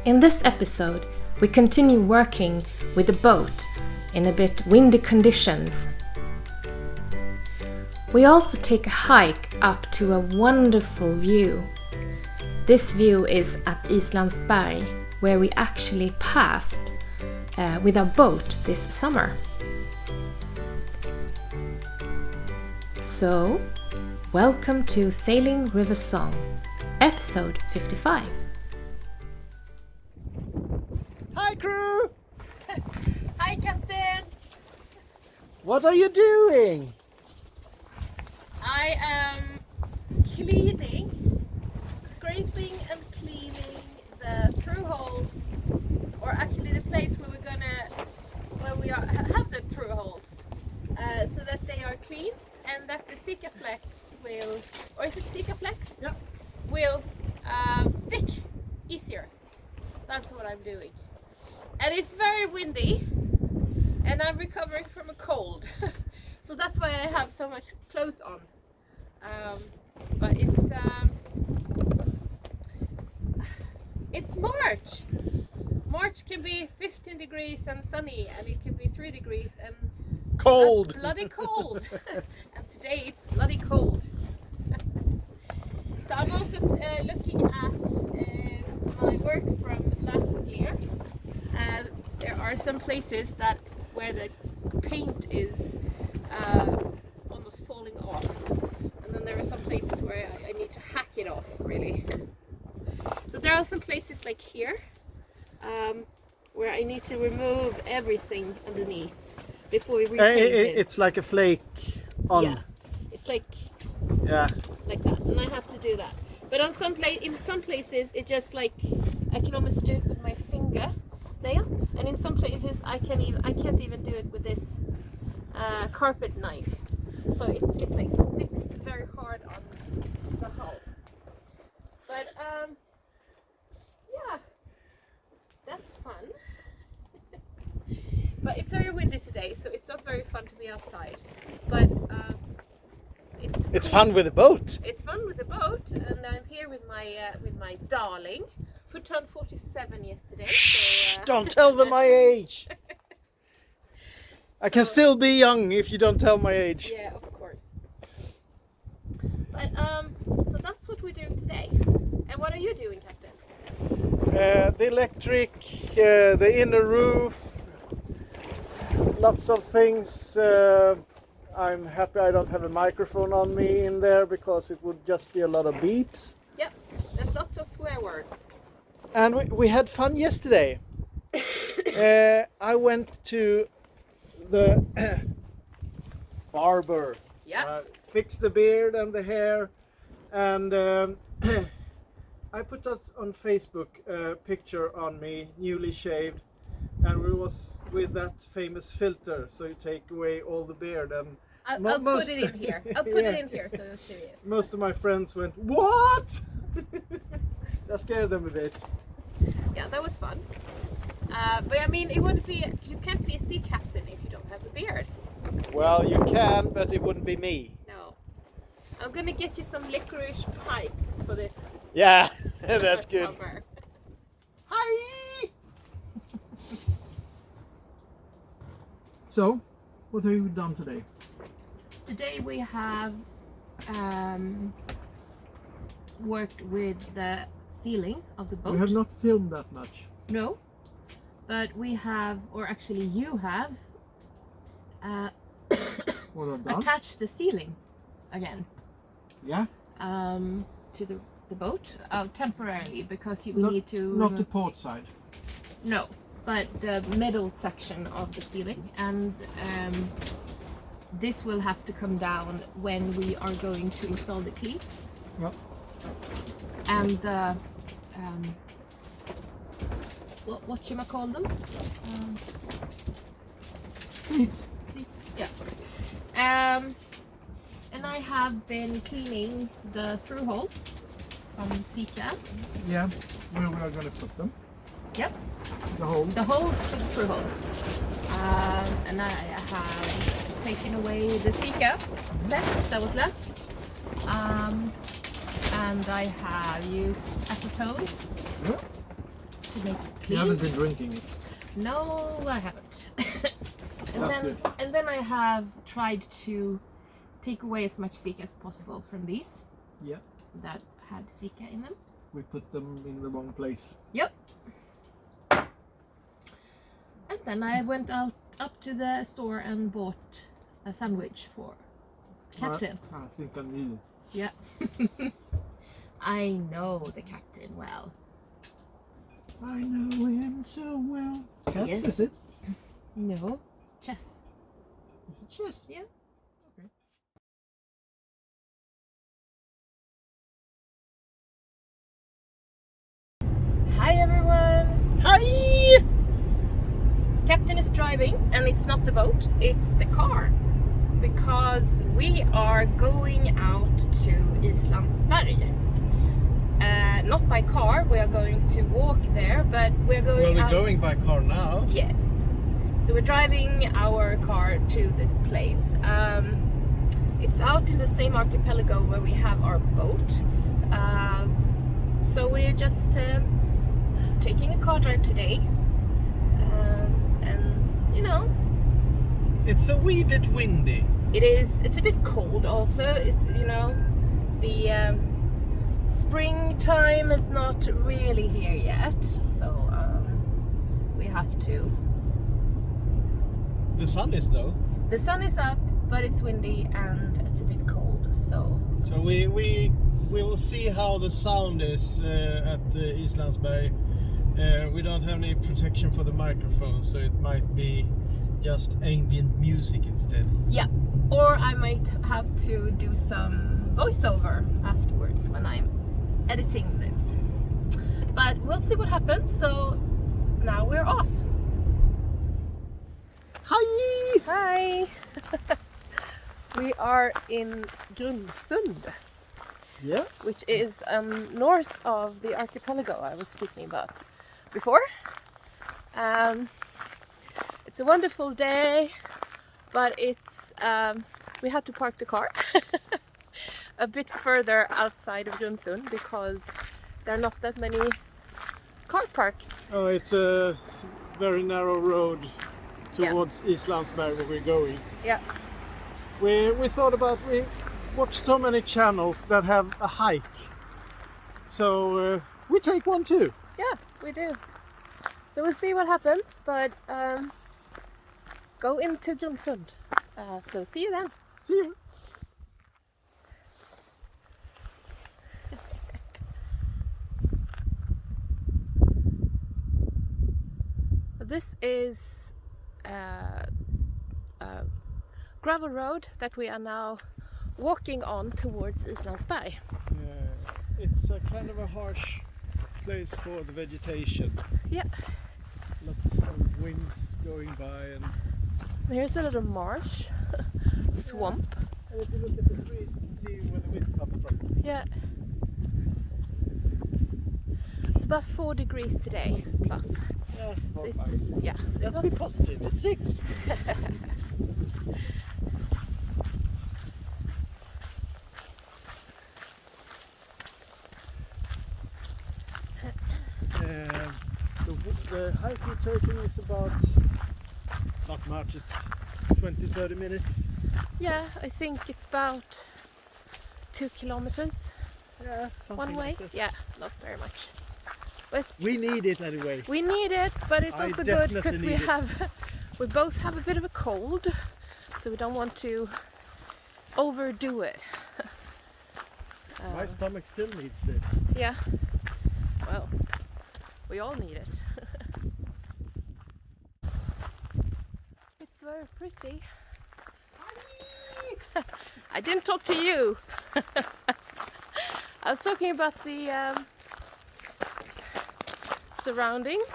In this episode, we continue working with the boat in a bit windy conditions. We also take a hike up to a wonderful view. This view is at Islandsberg, where we actually passed with our boat this summer. So, welcome to Sailing River Song, episode 55. Hi crew! Hi Captain! What are you doing? I am scraping and cleaning the through holes, or actually the place where have the through holes, so that they are clean and that the Sikaflex will, or is it Sikaflex? Yeah. Will stick easier. That's what I'm doing. And it's very windy and I'm recovering from a cold. So that's why I have so much clothes on. But it's March. March can be 15 degrees and sunny, and it can be 3 degrees and Cold! bloody cold. And today it's bloody cold. So I'm also looking at my work from last year. There are some places where the paint is almost falling off, and then there are some places where I need to hack it off, really. So there are some places like here where I need to remove everything underneath before we repaint it. It's like a flake on. Yeah, it's like that, and I have to do that. But in some places it just like I can almost do it with my finger nail, and in some places I can't even do it with this carpet knife. So it's like sticks very hard on the hull. But yeah, that's fun. But it's very windy today, so it's not very fun to be outside. But it's It's fun with the boat. It's fun with the boat, and I'm here with my darling, who turned 47 yesterday. So, Don't tell them my age. I can still be young if you don't tell my age. Yeah, of course. But so that's what we're doing today. And what are you doing, Captain? The electric, the inner roof, lots of things. I'm happy I don't have a microphone on me in there because it would just be a lot of beeps. Yep, there's lots of swear words. And we had fun yesterday. I went to the barber. Yeah. Fixed the beard and the hair, and I put that on Facebook, a picture on me, newly shaved, and we was with that famous filter, so you take away all the beard. And I'll put it in here. I'll put it in here so you'll show you. Most of my friends went, "What?" That scared them a bit. Yeah, that was fun. But I mean, you can't be a sea captain if you don't have a beard. Well, you can, but it wouldn't be me. No. I'm gonna get you some licorice pipes for this. Yeah, that's good. Cover. Hi! So, what have you done today? Today we have worked with the ceiling of the boat. We have not filmed that much. No, but we have, or actually you have, What I've done? attached the ceiling again. Yeah. To the boat, temporarily, because we Not- need to. Not the port side. No, but the middle section of the ceiling, and this will have to come down when we are going to install the cleats. Yep. And the what you call them? Cleats. Cleats. Yeah. And I have been cleaning the through holes from Sika. Yeah, where we are going to put them. Yep. The hole. The holes for the through holes. And I have taken away the Sika vest that was left. And I have used acetone Yeah. to to make it You clean. haven't been drinking it. No, I haven't. Good. And then I have tried to take away as much Zika as possible from these. Yeah. That had Zika in them. We put them in the wrong place. Yep. And then I went out up to the store and bought a sandwich for Captain. I think I need it. Yeah. I know the Captain well. I know him so well. Cats, Yes. is it? No, chess. Is it chess? Yeah. Okay. Hi everyone! Hi! Captain is driving and it's not the boat, it's the car. Because we are going out to Islandsberg. Not by car, we are going to walk there, but we're going Well, we're out... going by car now. Yes. So we're driving our car to this place. It's out in the same archipelago where we have our boat. So we're just taking a car drive today. And, you know... It's a wee bit windy. It is. It's a bit cold also. It's, you know, the springtime is not really here yet, so we have to. The sun is though. The sun is up, but it's windy and it's a bit cold. So we will see how the sound is at Islandsberg. We don't have any protection for the microphone, so it might be just ambient music instead. yeah, or I might have to do some voiceover afterwards when I'm editing this. But we'll see what happens. So now we're off. Hi! Hi! We are in Grundsund, Yeah. which is north of the archipelago I was speaking about before. It's a wonderful day, but it's we had to park the car a bit further outside of Grundsund because there are not that many car parks. Oh, it's a very narrow road Yeah. towards Islandsberg where we're going. Yeah. We thought about, we watch so many channels that have a hike, so we take one too. Yeah, we do. So we'll see what happens, but go into Grundsund. So see you then. See you. This is a gravel road that we are now walking on towards Islandsberg. It's a kind of a harsh place for the vegetation. Yeah. Lots of winds going by, and Here's a little marsh, swamp. if you look at the trees, you can see where the wind comes from. Yeah. It's about 4 degrees today, plus. Yeah, So 4 or it's, 5. yeah. Let's it's be not- positive. It's 6. The hike we're taking is about, not much, it's 20-30 minutes. Yeah, I think it's about 2 kilometers Yeah, something one way. like that. Yeah, not very much. But We need it anyway. we need it, but it's I also good definitely because we need it. have, we both have a bit of a cold, so we don't want to overdo it. My stomach still needs this. Yeah. Well, we all need it. It's very pretty. I didn't talk to you. I was talking about the surroundings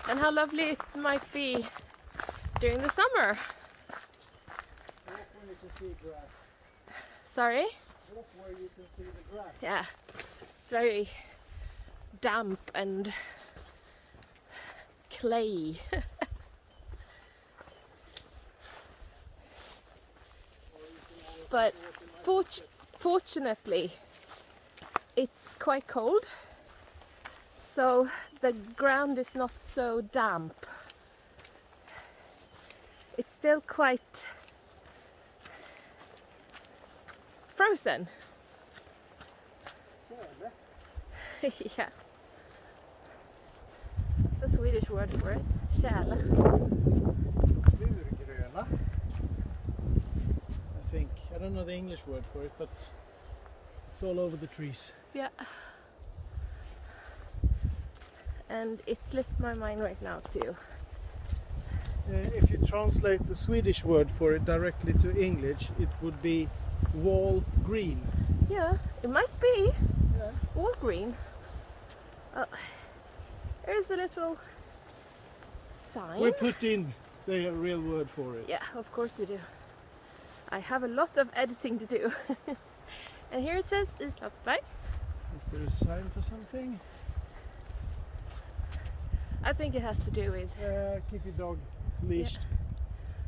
and how lovely it might be during the summer. Walk where you can see grass. Sorry? Walk where you can see the grass. Yeah, it's very damp and clay. But fortunately, it's quite cold, so the ground is not so damp. It's still quite frozen. Yeah. It's a Swedish word for it. Tjäle. Urgröna. I think. I don't know the English word for it, but it's all over the trees. Yeah. And it slipped my mind right now too. If you translate the Swedish word for it directly to English, it would be wall green. Yeah, it might be. Yeah. All green. There's a little sign. We put in the real word for it. Yeah, of course you do. I have a lot of editing to do. And here it says Islandsberg. Is there a sign for something? I think it has to do with Keep your dog leashed.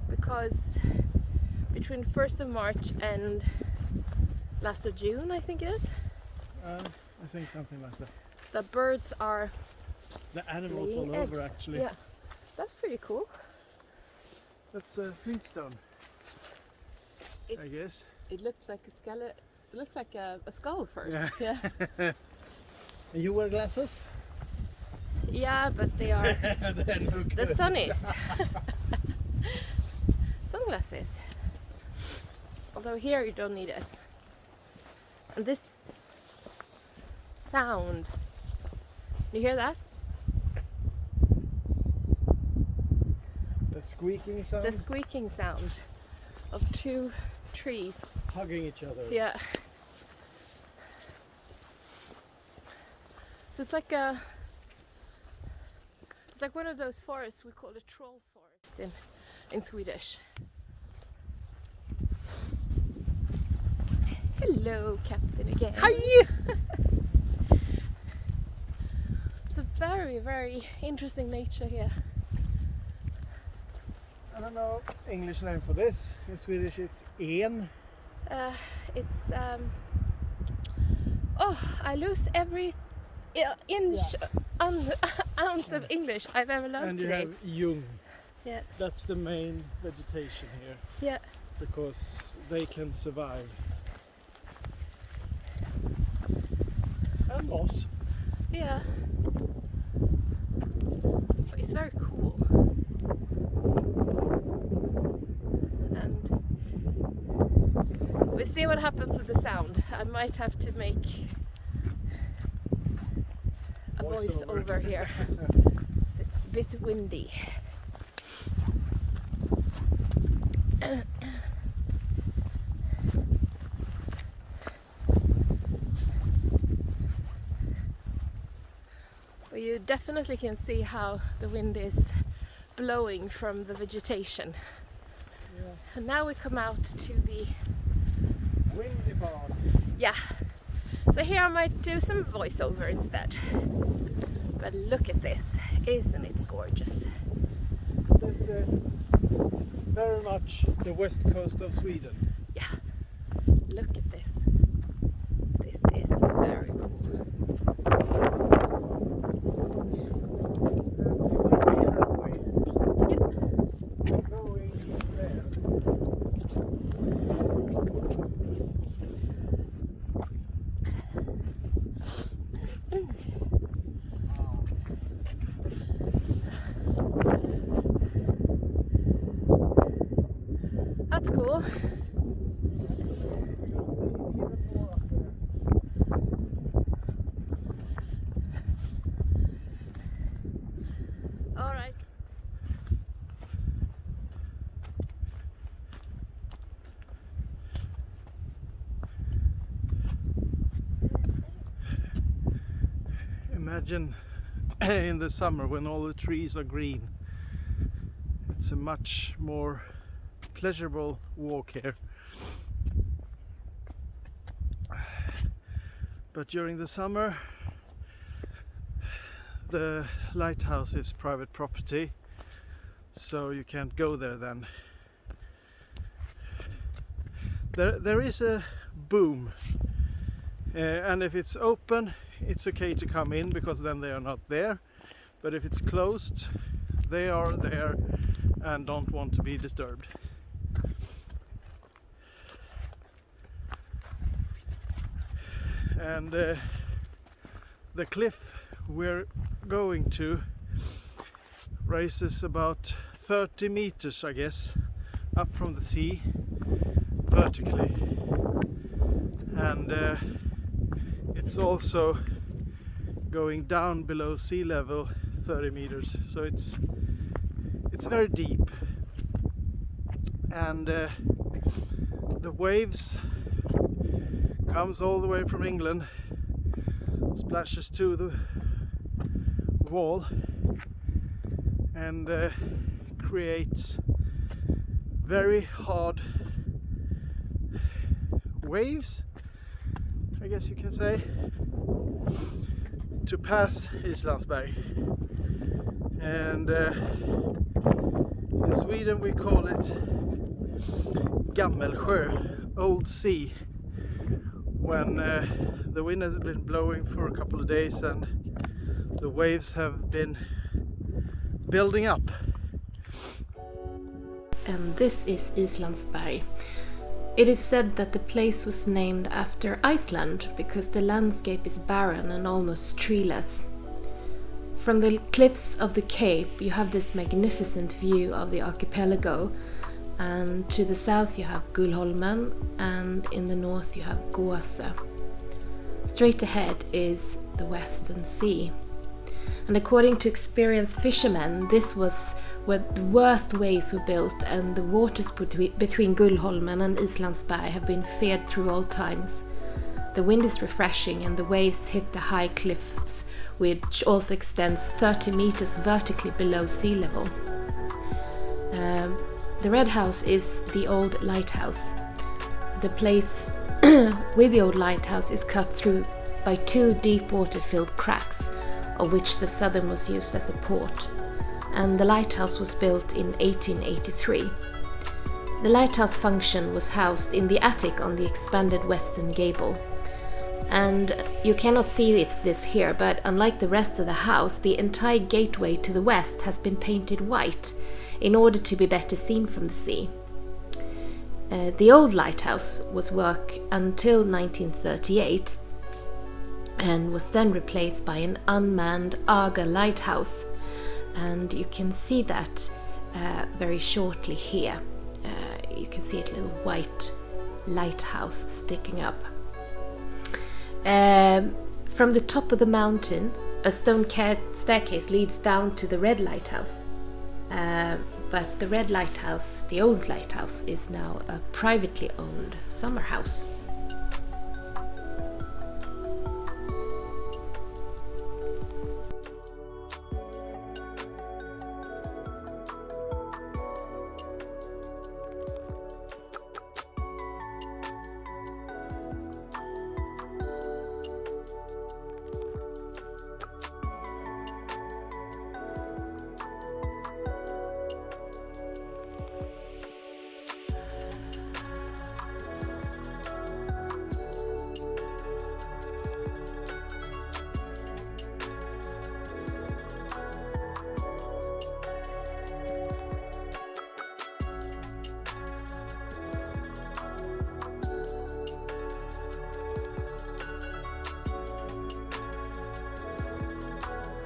because between 1st of March and last of June, I think it is, I think something like that. the birds are The animals all laying over eggs. actually. Yeah, that's pretty cool. That's a flintstone, I guess. It looks like a skeleton. It looks like a skull first. Yeah. Yeah. And you wear glasses? Yeah, but they are They're no the good. sun is. Sunglasses. Although here you don't need it. And this sound. You hear that? The squeaking sound? The squeaking sound of two trees. Hugging each other. Yeah. So it's like one of those forests we call a troll forest in Swedish. Hello, Captain again. Hi! It's a very, very interesting nature here. I don't know English name for this. In Swedish it's en. It's I lose every inch ounce of English I've ever learned And you today. have ljung. Yeah, That's the main vegetation here yeah. because they can survive. And moss. Yeah. It's very cool. And we'll see what happens with the sound. I might have to make a voice over here. It's a bit windy. But you definitely can see how the wind is blowing from the vegetation. Yeah. And now we come out to the Windy part. yeah. So here I might do some voiceover instead. But look at this, isn't it gorgeous? This is very much the west coast of Sweden. Yeah. Look at this. This is very cool. You might be halfway. Going there. That's cool. All right. Imagine in the summer when all the trees are green. It's a much more pleasurable walk here. But during the summer, the lighthouse is private property, so you can't go there then. There is a boom, and if it's open, it's okay to come in because then they are not there. But if it's closed, they are there and don't want to be disturbed. And the cliff we're going to rises about 30 meters, I guess, up from the sea vertically. And it's also going down below sea level 30 meters, so it's very deep. And the waves comes all the way from England, splashes to the wall, and creates very hard waves, I guess you can say, to pass Islandsberg. And in Sweden we call it Gammelsjö, old sea, when the wind has been blowing for a couple of days and the waves have been building up. And this is Islandsberg. It is said that the place was named after Iceland because the landscape is barren and almost treeless. From the cliffs of the cape you have this magnificent view of the archipelago, and to the south you have Gullholmen, and in the north you have Gåse. Straight ahead is the Western Sea. And according to experienced fishermen, this was where the worst waves were built, and the waters between Gullholmen and Islandsberg have been feared through all times. The wind is refreshing and the waves hit the high cliffs, which also extends 30 meters vertically below sea level. The red house is the old lighthouse. The place with the old lighthouse is cut through by two deep water-filled cracks, of which the southern was used as a port, and the lighthouse was built in 1883. The lighthouse function was housed in the attic on the expanded western gable. And you cannot see this here, but unlike the rest of the house, the entire gateway to the west has been painted white in order to be better seen from the sea. The old lighthouse was work until 1938 and was then replaced by an unmanned Aga lighthouse, and you can see that very shortly here. You can see a little white lighthouse sticking up. From the top of the mountain, a stone staircase leads down to the red lighthouse. But the red lighthouse, the old lighthouse, is now a privately owned summer house.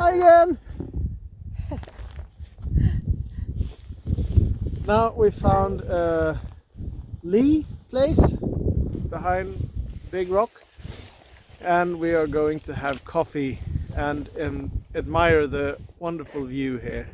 Hi again! Now we found a Lee place behind Big Rock, and we are going to have coffee and admire the wonderful view here.